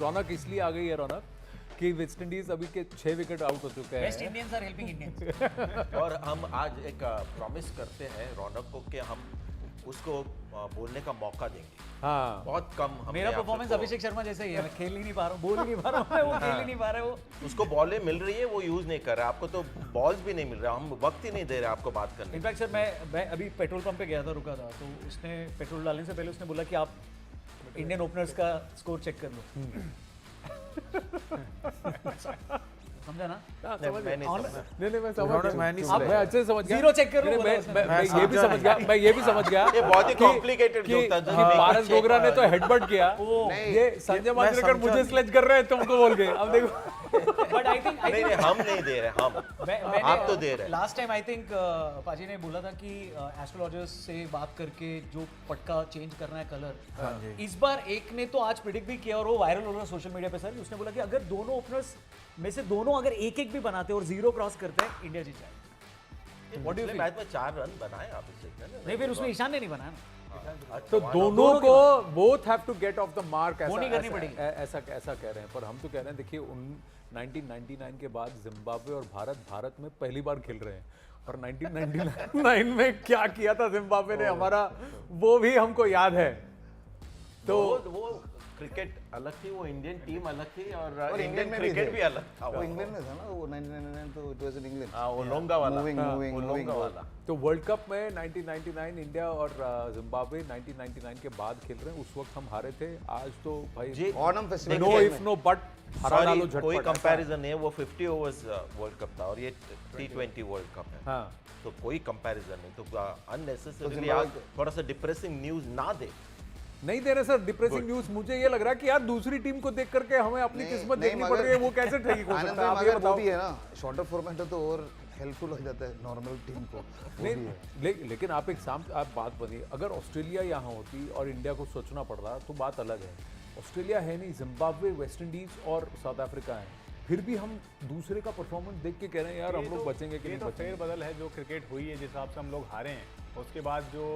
रौनक इसलिए आ गई है रौनक कि वेस्ट इंडीज अभी के 6 विकेट आउट हो चुके हैं। West Indians are helping Indians. और हम आज एक प्रॉमिस करते हैं रौनक को कि हम उसको बोलने का मौका देंगे। हाँ बहुत कम हम मेरा परफॉर्मेंस अभिषेक शर्मा जैसे ही है, मैं खेल ही नहीं पा रहा हूँ, बोल ही नहीं पा रहा हूँ, वो खेल ही नहीं पा रहे वो। उसको बॉलें मिल रही है, वो यूज नहीं कर रहा। आपको तो बॉल्स भी नहीं मिल रहा, हम वक्त ही नहीं दे रहे आपको बात करने। इनफैक्ट सर मैं अभी पेट्रोल पंप पे गया था, रुका था, तो उसने पेट्रोल डालने से पहले उसने बोला कि आप इंडियन ओपनर्स का स्कोर चेक कर लो। समझा ना? मैं नहीं समझा। नहीं मैं समझ गया। मैं नहीं मैं अच्छे से समझ गया। जीरो चेक कर लो, मैं बोला ये भी समझ गया, मैं ये भी समझ गया। ये बहुत ही कि- complicated कि- जोक था, कि जो नहीं पारस check डोगरा ने हुआ तो है। हेडबट किया। ये संजय मांजरेकर मुझे स्लेज कर रहे हैं तुमको बोल के। अब देखो बट आई थिंक नहीं नहीं, हम नहीं दे रहे, हम आप तो दे रहे हैं। लास्ट टाइम आई थिंक पाजी ने बोला था कि एस्ट्रोलॉजर्स से बात करके जो पटका चेंज करना है कलर, इस बार एक ने तो आज प्रिडिक्ट भी किया और वो वायरल हो रहा है सोशल मीडिया पे सर। उसने बोला कि अगर दोनों ओपनर्स में से दोनों अगर एक एक भी बनाते और जीरो क्रॉस करते हैं, इंडिया जीत जाएगी। What do you पिछले feel? मैच में 4 रन बनाए अभिषेक ने। नहीं, फिर उसमें ईशान ने नहीं बनाया ना। तो दोनों को both have to get off the mark. वो नहीं करनी पड़ेगी। ऐसा कह रहे हैं, पर हम तो कह रहे हैं देखिए 1999 के बाद जिम्बाब्वे और भारत में पहली बार खेल रहे हैं, और 1999 में क्या किया था जिम्बाब्वे ने हमारा, वो भी हमको याद है। तो वो क्रिकेट अलग थी, वो इंडियन टीम अलग थी, और इंडियन में क्रिकेट भी अलग था। वो इंग्लैंड में था ना, वो 1999 तो इट वाज इन इंग्लैंड। हाँ, वो लोंगा वाला। मूविंग वो लोंगा वाला। तो वर्ल्ड कप में 1999 इंडिया और जिम्बाब्वे 1999 के बाद खेल रहे हैं। उस वक्त हम हारे थे। आज तो भाई जी, Onam festival no if no but हरा डालो सॉरी, कोई झटपट। कंपैरिजन नहीं है। वो 50 ओवर्स वर्ल्ड कप था और ये T20 वर्ल्ड कप है। हाँ तो कोई कंपैरिजन नहीं। तो अननेसेसरीली जिम्बाब्वे आप थोड़ा सा डिप्रेसिंग न्यूज ना दे। नहीं दे रहे सर डिप्रेसिंग न्यूज। मुझे ये लग रहा है कि यार दूसरी टीम को देख करके हमें अपनी किस्मत देखनी पड़ रही है। वो कैसे ठीक हो आनंद सकता है, भाई, आप ये मगर वो बताओ। भी है ना, शॉर्टर फॉर्मेट है तो और हेल्पफुल हो जाता है नॉर्मल टीम को। वो नहीं भी है। लेकिन आप आप बात बनी, अगर ऑस्ट्रेलिया यहाँ होती और इंडिया को सोचना पड़ रहा तो बात अलग है। ऑस्ट्रेलिया है नहीं, जिम्बाब्वे, वेस्ट इंडीज और साउथ अफ्रीका है। फिर भी हम दूसरे का परफॉर्मेंस देख के कह रहे हैं यार हम लोग बचेंगे कि ये नहीं तो बचेंगे। फेरबदल है जो क्रिकेट हुई है, जिस हिसाब से हम लोग हारे हैं, उसके बाद जो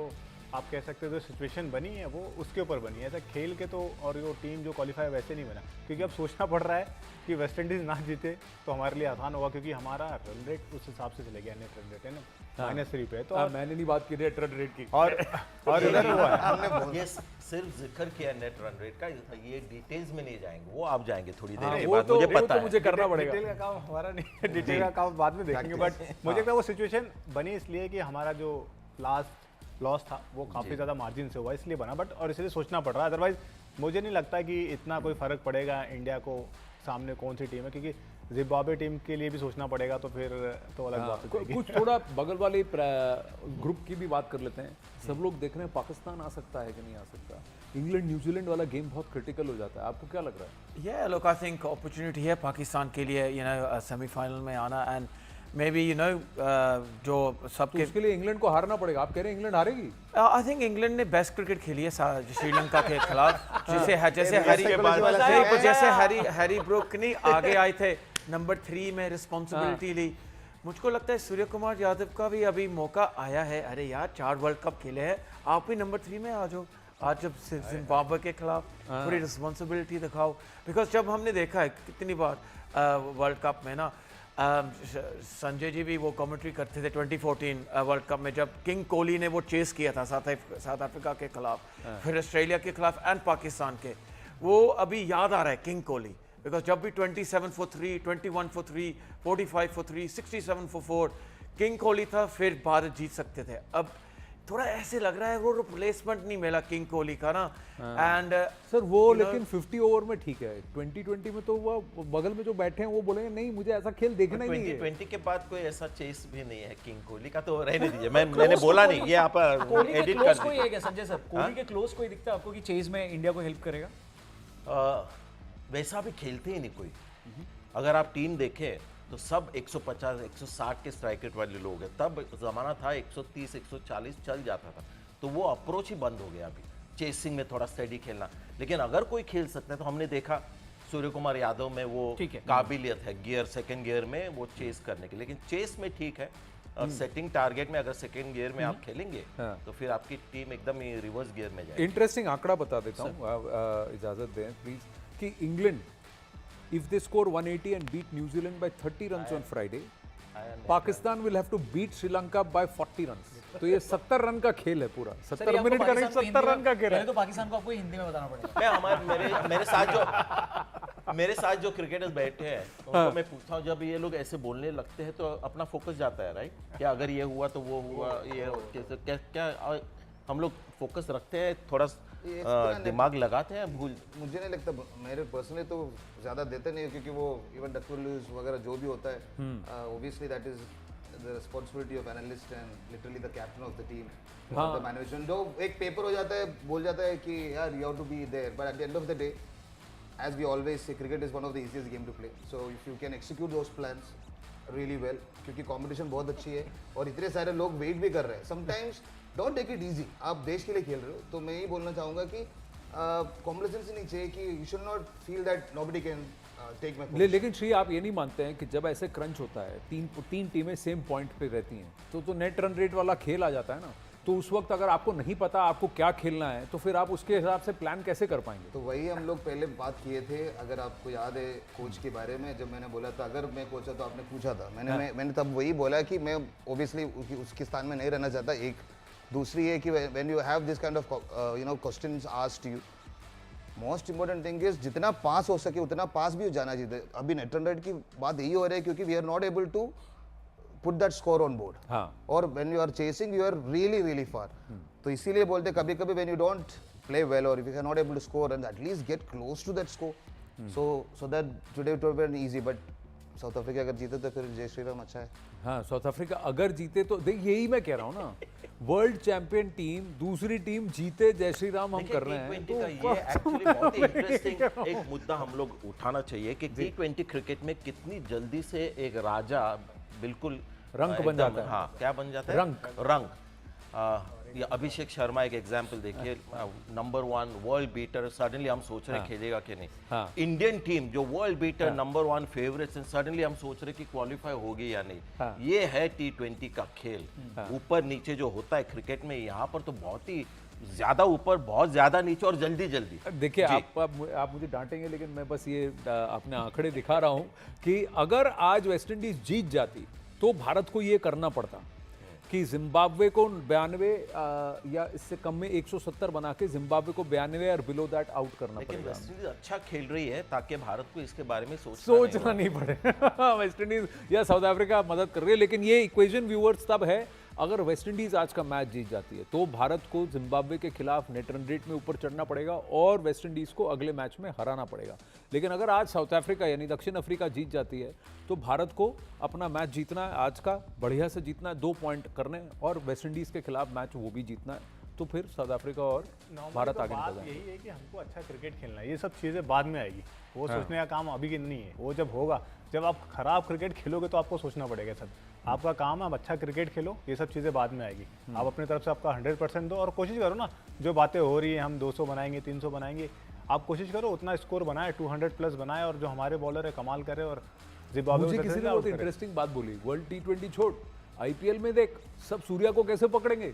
आप कह सकते हो जो सिचुएशन बनी है वो उसके ऊपर बनी है। ऐसा खेल के तो और वो टीम जो क्वालिफाई वैसे नहीं बना, क्योंकि अब सोचना पड़ रहा है कि वेस्ट इंडीज़ ना जीते तो हमारे लिए आसान होगा, क्योंकि हमारा रन रेट उस हिसाब से चले गया, नेट रन रेट है ना -3 पे। तो मैंने नहीं बात की नेट रन रेट की। और इधर हुआ है ये सिर्फ जिक्र किया नेट रन रेट का, ये डिटेल्स में नहीं जाएंगे। वो आप जाएंगे थोड़ी देर हाँ, के वो बाद, तो मुझे वो पता तो है। मुझे करना पड़ेगा। डिटेल का काम हमारा नहीं है, डिटेल का काम बाद में देखेंगे। बट मुझे लगता है वो सिचुएशन बनी इसलिए कि हमारा जो लास्ट लॉस था वो काफ़ी ज़्यादा मार्जिन से हुआ, इसलिए बना। बट और इसलिए सोचना पड़ रहा है, अदरवाइज मुझे नहीं लगता कि इतना कोई फ़र्क पड़ेगा इंडिया को सामने कौन सी टीम है, क्योंकि जिम्बाब्वे टीम के लिए भी सोचना पड़ेगा, तो फिर तो अलग बात हो जाएगी। कुछ थोड़ा बगल वाले ग्रुप की भी बात कर लेते हैं। सब लोग देख रहे हैं पाकिस्तान आ सकता है कि नहीं आ सकता। इंग्लैंड न्यूजीलैंड वाला गेम बहुत क्रिटिकल हो जाता है, आपको क्या लग रहा है? Yeah, look, I think opportunity है पाकिस्तान के लिए, सेमीफाइनल में आना, एंड मे बी जो तो सबके उसके लिए इंग्लैंड को हारना पड़ेगा। आप कह रहे हैं इंग्लैंड हारेगी? आई थिंक इंग्लैंड ने बेस्ट क्रिकेट खेली है श्रीलंका के खिलाफ, जैसे हैरी ब्रूक नहीं आगे आए थे, नंबर 3 में रिस्पॉन्सिबिलिटी ली। मुझको लगता है सूर्य कुमार यादव का भी अभी मौका आया है। अरे यार 4 वर्ल्ड कप खेले हैं, आप भी नंबर 3 में आ जाओ। आज जब जिम्बाब्वे के खिलाफ पूरी रिस्पॉन्सिबिलिटी दिखाओ, बिकॉज जब हमने देखा है कितनी बार वर्ल्ड कप में ना, संजय जी भी वो कमेंट्री करते थे 2014 वर्ल्ड कप में, जब किंग कोहली ने वो चेस किया था साउथ अफ्रीका के खिलाफ, फिर ऑस्ट्रेलिया के खिलाफ एंड पाकिस्तान के। वो अभी याद आ रहा है किंग कोहली, बिकॉज जब भी 27 for 3, 21 for 3, 45 for 3, 67 for 4 king Kohli था, फिर भारत जीत सकते थे। अब थोड़ा ऐसे लग रहा है वो रिप्लेसमेंट नहीं मिला किंग कोहली का ना। एंड सर वो लेकिन 50 ओवर में ठीक है, 2020 में तो वो बगल में जो बैठे हैं वो बोलेंगे नहीं मुझे ऐसा खेल देखना ही नहीं है। 2020 के बाद कोई ऐसा चेस भी नहीं है किंग कोहली का, तो रहने दीजिए। मैंने बोला नहीं, ये आप कोहली के एडिट क्लोज कर कोई दीजिए। है क्या संजय सर? कोहली के क्लोज कोई दिखता है आपको कि चेज में इंडिया को हेल्प करेगा? वैसा भी खेलते ही नहीं कोई। अगर आप टीम देखें तो सब 150 160 के स्ट्राइक रेट वाले लोग हैं। तब जमाना था 130 140 चल जाता था, तो वो अप्रोच ही बंद हो गया अभी, चेसिंग में थोड़ा स्टेडी खेलना। लेकिन अगर कोई खेल सकता है तो हमने देखा सूर्य कुमार यादव में वो काबिलियत है गियर सेकंड गियर में वो चेस करने की। लेकिन चेस में ठीक है, और सेटिंग टारगेट में अगर सेकंड गियर में आप खेलेंगे तो फिर आपकी टीम एकदम रिवर्स गियर में जाएगी। इंटरेस्टिंग आंकड़ा बता देता हूँ, इजाजत दें प्लीज। कि England if they score 180 and beat New Zealand by 30 runs on Friday, Pakistan will have to beat Sri Lanka by 40 runs. तो ये 70 रन का खेल है पूरा, 70 मिनट का नहीं, 70 रन का खेल है। तो पाकिस्तान को आपको हिंदी में बताना पड़ेगा। मैं हमारे मेरे साथ जो क्रिकेटर्स बैठे हैं उनको मैं पूछता हूँ, जब ये लोग ऐसे बोलने लगते हैं तो अपना फोकस जाता है, राइट? कि अगर ये हुआ तो वो हुआ, ये कैसे क्या हम लोग फोकस रखते हैं, थोड़ा दिमाग लगाते हैं, भूल मुझे नहीं लगता, मेरे पर्सनली तो ज़्यादा देते नहीं, क्योंकि वो इवन डक्टर लूज वगैरह जो भी होता है, obviously that is the responsibility of analyst and literally the captain of the team, the management. जो एक पेपर हो जाता है, बोल जाता है कि यार you have to be there, but at the end of the day, as we always say, cricket is one of the easiest game to play. So if you can execute those plans really well, क्योंकि competition बहुत अच्छी है और इतने सारे लोग wait भी कर रहे हैं, sometimes don't take it easy. आप देश के लिए खेल रहे हो, तो मैं यही बोलना चाहूँगा कि कॉम्प्लेसेंसी नहीं चाहिए, कि you should not feel that nobody can take my. लेकिन श्री, आप ये नहीं मानते हैं कि जब ऐसे क्रंच होता है, तीन टीमें सेम पॉइंट पे रहती हैं, तो नेट रन रेट वाला खेल आ जाता है ना, तो उस वक्त अगर आपको नहीं पता आपको क्या खेलना है, तो फिर आप उसके हिसाब से प्लान कैसे कर पाएंगे? तो वही हम लोग पहले बात किए थे, अगर आपको याद है कोच के बारे में, जब मैंने बोला था अगर मैं कोच था तो आपने पूछा था, मैंने तब वही बोला कि मैं ओबियसली उसके स्थान में नहीं रहना चाहता। एक दूसरी है कि when you have this kind of you know questions asked you, most important thing is जितना पास हो सके उतना पास भी जाना चाहिए। अभी नेट रन रेट की बात यही हो रही है, क्योंकि we are not able to put that score on board. और when you are chasing, you are really far. तो इसीलिए बोलते कभी कभी when you don't play well or if you are not able to score, and at least get close to that score. So that today it would have been easy, but south Africa अगर जीते तो फिर जय श्री राम अच्छा है। हाँ, south Africa अगर जीते तो देख, यही मैं कह रहा हूँ ना, वर्ल्ड चैंपियन टीम, दूसरी टीम जीते, जय श्री राम हम कर रहे हैं। तो ये एक्चुअली बहुत ही इंटरेस्टिंग एक मुद्दा हम लोग उठाना चाहिए कि T20 क्रिकेट में कितनी जल्दी से एक राजा बिल्कुल रंक बन जाता है। हाँ, क्या बन जाता है? रंक। ये अभिषेक शर्मा एक एग्जांपल देखिए, नंबर 1 वर्ल्ड बीटर, सडनली हम सोच रहे खेलेगा कि नहीं। इंडियन टीम जो world beater number 1 favourites, suddenly हम सोच रहे कि क्वालिफाई होगी या नहीं। ये है T20 का खेल, ऊपर नीचे जो होता है क्रिकेट में, यहाँ पर तो बहुत ही ज्यादा ऊपर, बहुत ज्यादा नीचे और जल्दी जल्दी। देखिए, आप मुझे डांटेंगे, लेकिन मैं बस ये अपने आंकड़े दिखा रहा हूँ कि अगर आज वेस्ट इंडीज जीत जाती तो भारत को ये करना पड़ता कि जिम्बाब्वे को 92 या इससे कम में 170 बना के जिम्बाब्वे को 92 और बिलो दैट आउट करना पड़ेगा। लेकिन वेस्ट इंडीज अच्छा खेल रही है ताकि भारत को इसके बारे में सोचना नहीं पड़े। वेस्ट इंडीज या साउथ अफ्रीका मदद कर रही है, लेकिन ये इक्वेशन व्यूअर्स तब है अगर वेस्ट इंडीज आज का मैच जीत जाती है तो भारत को जिम्बाब्वे के खिलाफ नेट रन रेट में ऊपर चढ़ना पड़ेगा और वेस्ट इंडीज को अगले मैच में हराना पड़ेगा। लेकिन अगर आज साउथ अफ्रीका यानी दक्षिण अफ्रीका जीत जाती है तो भारत को अपना मैच जीतना है, आज का बढ़िया से जीतना है, 2 पॉइंट करने, और वेस्ट इंडीज के खिलाफ मैच वो भी जीतना है, तो फिर साउथ अफ्रीका और भारत आगे निकल जाएगा। यही है कि हमको अच्छा क्रिकेट खेलना है, ये सब चीज़ें बाद में आएगी, वो सोचने का काम अभी की नहीं है। वो जब होगा, जब आप खराब क्रिकेट खेलोगे तो आपको सोचना पड़ेगा सब। आपका काम है आप अच्छा क्रिकेट खेलो, ये सब चीज़ें बाद में आएगी। आप अपनी तरफ से आपका 100% दो और कोशिश करो ना, जो बातें हो रही है हम 200 बनाएंगे 300 बनाएंगे, आप कोशिश करो उतना स्कोर बनाए, 200 प्लस बनाए, और जो हमारे बॉलर है कमाल करे। और मुझे किसी ने बहुत इंटरेस्टिंग बात बोली, वर्ल्ड T20 छोड़, IPL में देख सब सूर्या को कैसे पकड़ेंगे।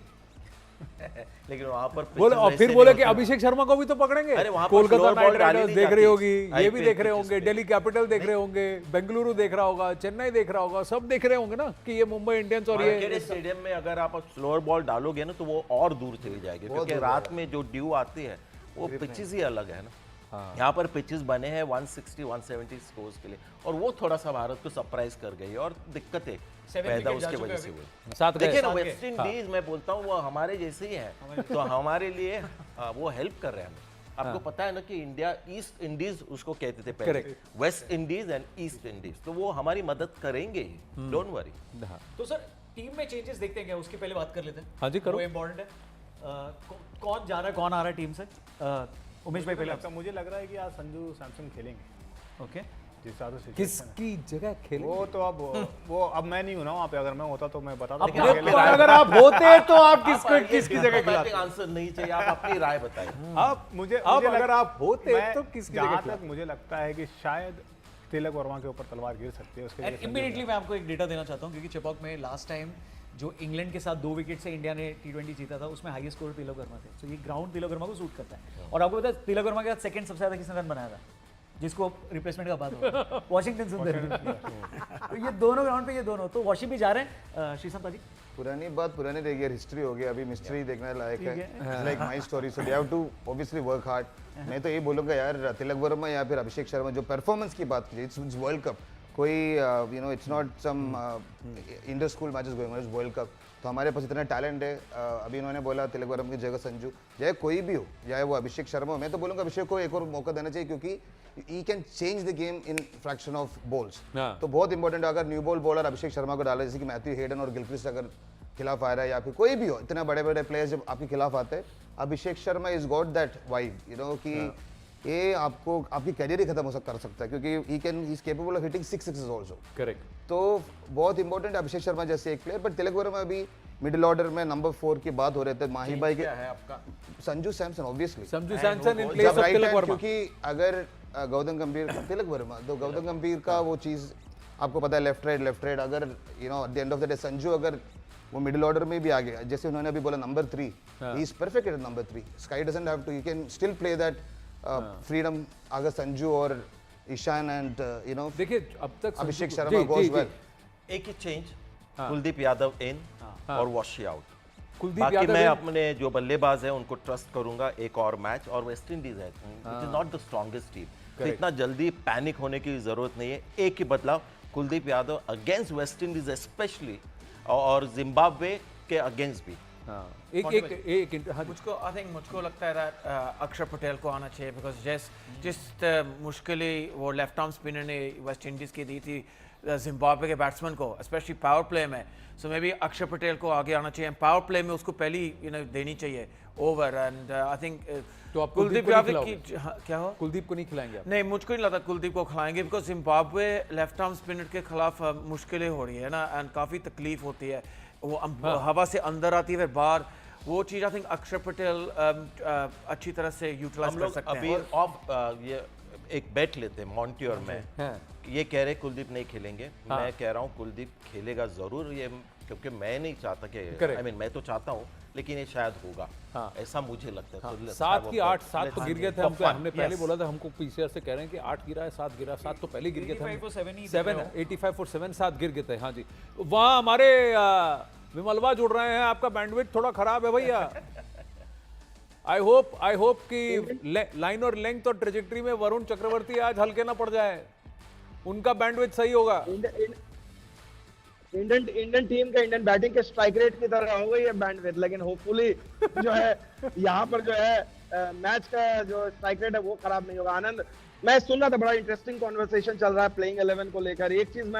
लेकिन वहां पर बोले, और फिर बोले कि अभिषेक शर्मा को भी तो पकड़ेंगे। कोलकाता नाइट राइडर्स देख रही होगी, ये भी देख रहे होंगे, दिल्ली कैपिटल देख रहे होंगे, बेंगलुरु देख रहा होगा, चेन्नई देख रहा होगा, सब देख रहे होंगे ना कि ये मुंबई इंडियंस और ये स्टेडियम में अगर आप स्लोअर बॉल डालोगे ना तो वो और दूर चली जाएगी, क्योंकि रात में जो ड्यू आती है वो पिचेस ही अलग है ना। यहाँ पर पिचेस बने हैं 160-170 स्कोर्स के लिए, और वो थोड़ा सा भारत को सरप्राइज कर गई और दिक्कतें पैदा उसके वजह से हुई। देखिए ना, वेस्ट इंडीज मैं बोलता हूँ वो हमारे जैसे ही है, तो हमारे लिए वो हेल्प कर रहे हैं हमें। आपको पता है ना कि इंडिया ईस्ट इंडीज उसको कहते थे पहले, West Indies and east Indies, तो वो हमारी मदद करेंगे ही, डोंट वरी। तो सर टीम में चेंजेस देखते हैं क्या, उसके पहले बात कर लेते हैं। हाँ जी, करो। वो इम्पोर्टेंट है, कौन जा रहा है कौन आ रहा है टीम से। उमेश भाई पहले मुझे लग रहा है कि आज संजू सैमसन खेलेंगे। ओके, किसकी जगह खेले वो तो अब वो अब मैं नहीं हूं ना वहाँ पे, अगर मैं होता तो मैं बता अगर आप होते तो आप किसकी जगह खिलाते? आंसर नहीं चाहिए, आप अपनी राय बताइए। अब मुझे अगर आप होते तो किसकी जगह जहाँ तक मुझे लगता है कि शायद तिलक वर्मा के ऊपर तलवार गिर सकती है। उसके लिए इमीडिएटली मैं आपको एक डेटा देना चाहता हूँ, क्योंकि चेपॉक में लास्ट टाइम जो इंग्लैंड के साथ 2 विकेट से इंडिया ने T20 जीता था, उसमें हाईएस्ट स्कोर तिलक वर्मा थे। तो ये ग्राउंड तिलक वर्मा को सूट करता है। और आपको पता है तिलक वर्मा के साथ सेकंड सबसे ज्यादा किसने रन बनाया था? जिसको रिप्लेसमेंट का बात हो वॉशिंगटन सुंदर तो ये दोनों ग्राउंड पे ये दोनों तो वॉशी भी जा रहे हैं श्रीसंत पाजी पुरानी बात पुरानी रह गई, हिस्ट्री हो गया, अभी मिस्ट्री देखने लायक है, like my story, so they have to obviously work hard. मैं तो ये बोलूँगा यार, तिलक वर्मा या फिर अभिषेक शर्मा जो परफॉर्मेंस की बात की, इट्स वर्ल्ड कप, कोई you know it's not some inter school matches going on, it's world cup. तो हमारे पास इतना टैलेंट है। अभी इन्होंने बोला तिलक वर्मा की जगह संजू, चाहे कोई भी हो, चाहे वो अभिषेक शर्मा हो, मैं तो बोलूँगा अभिषेक को एक और मौका देना चाहिए, क्योंकि he can change the game in fraction of balls. तो बहुत इंपॉर्टेंट है, अगर new ball bowler Abhishek Sharma को डाला, जैसे कि मैथ्यू हेडन और गिलक्रिस्ट अगर खिलाफ आ रहा है, या फिर कोई भी हो, इतने बड़े बड़े प्लेयर्स जब आपके खिलाफ आते हैं, Abhishek Sharma is got that vibe, you know, कि ये आपको आपकी करियर ही खत्म कर सकता है, क्योंकि he can he is capable of hitting 6 sixes also. Correct. तो बहुत इंपॉर्टेंट है अभिषेक शर्मा जैसे एक प्लेयर। बट तिलक वर्मा अभी मिडिल ऑर्डर में नंबर 4 की बात हो रहे थे, माही भाई के है आपका संजू सैमसन ऑब्वियसली, संजू सैमसन इन जब place of right Tilak hand, Verma. क्योंकि अगर गौतम गंभीर तिलक वर्मा, तो गौतम गंभीर का वो चीज़ आपको पता है, लेफ्ट राइट, अगर you know at the end of the day Sanju अगर वो मिडिल ऑर्डर में भी आ गया, जैसे उन्होंने अभी बोला number 3, he is perfect at number 3, SKY doesn't have to, you can still play that freedom अगर संजू और ईशान एंड यू नो देखिए अब तक अभिषेक संजू- शर्मा जी, गोज जी, वेल। जी। एक ही चेंज, कुलदीप यादव इन और वॉशी आउट। कुलदीप बाकी यादव मैं इन- अपने जो बल्लेबाज है उनको ट्रस्ट करूंगा एक और मैच, और वेस्ट इंडीज है, it is not the strongest team, तो इतना जल्दी पैनिक होने की जरूरत नहीं है। एक ही बदलाव, Kuldeep Yadav against West Indies specially, और जिम्बाब्वे के अगेंस्ट भी। हाँ, एक हाँ, मुझको लगता है that, अक्षर पटेल को आना चाहिए, बिकॉज जिस मुश्किलें वो लेफ्ट आर्म स्पिनर ने वेस्ट इंडीज़ की दी थी जिम्बाब्वे के बैट्समैन को, स्पेशली पावर प्ले में, सो मे बी अक्षर पटेल को आगे आना चाहिए, पावर प्ले में उसको पहली देनी चाहिए ओवर, एंड आई थिंक तो आप कुलदीप को नहीं यादव खिलाओगे? की क्या हो कुलदीप को नहीं खिलाएंगे आप? नहीं, मुझको नहीं लगता कुलदीप को खिलाएंगे, because Zimbabwe left arm spinner के खिलाफ मुश्किलें हो रही है ना, एंड काफ़ी तकलीफ होती है, वो हवा से अंदर आती है फिर बाहर, वो चीज़ आई थिंक अक्षर पटेल अच्छी तरह से यूटिलाइज हम कर लोग सकते अभी हैं। ऑफ ये एक बेट लेते हैं मॉन्टी और मैं, हाँ। ये कह रहे कुलदीप नहीं खेलेंगे, मैं कह रहा हूँ कुलदीप खेलेगा जरूर, ये क्योंकि मैं नहीं चाहता कि आई मीन मैं तो चाहता हूँ, लेकिन ये शायद होगा, ऐसा मुझे लगता है। तो 7 की 8, 7 तो गिर गए थे हमको, हमने पहले Yes. बोला था, हमको पीसीआर से कह रहे हैं कि 8 गिरा है, 7 गिरा, 7 तो पहले गिर गए थे 85 for 7 ही 7 85 for 7 7 गिर गए थे। हाँ जी, वहाँ हमारे विमलवा जुड़ रहे हैं, आपका बैंडविड्थ थोड़ा खराब है भैया। आई होप कि लाइन और लेंथ और ट्रेजेक्टरी में वरुण चक्रवर्ती आज हल्के ना पड़ जाए, उनका बैंडविड्थ सही होगा। इंडियन टीम का इंडियन बैटिंग के स्ट्राइक रेट की तरह होगा ये बैंडविड्थ, लेकिन होपफुली जो है यहाँ पर जो है मैच का जो स्ट्राइक रेट है वो खराब नहीं होगा। आनंद, मैं सुन रहा था, बड़ा इंटरेस्टिंग कॉन्वर्सेशन चल रहा है प्लेइंग 11 को लेकर। एक चीज मैं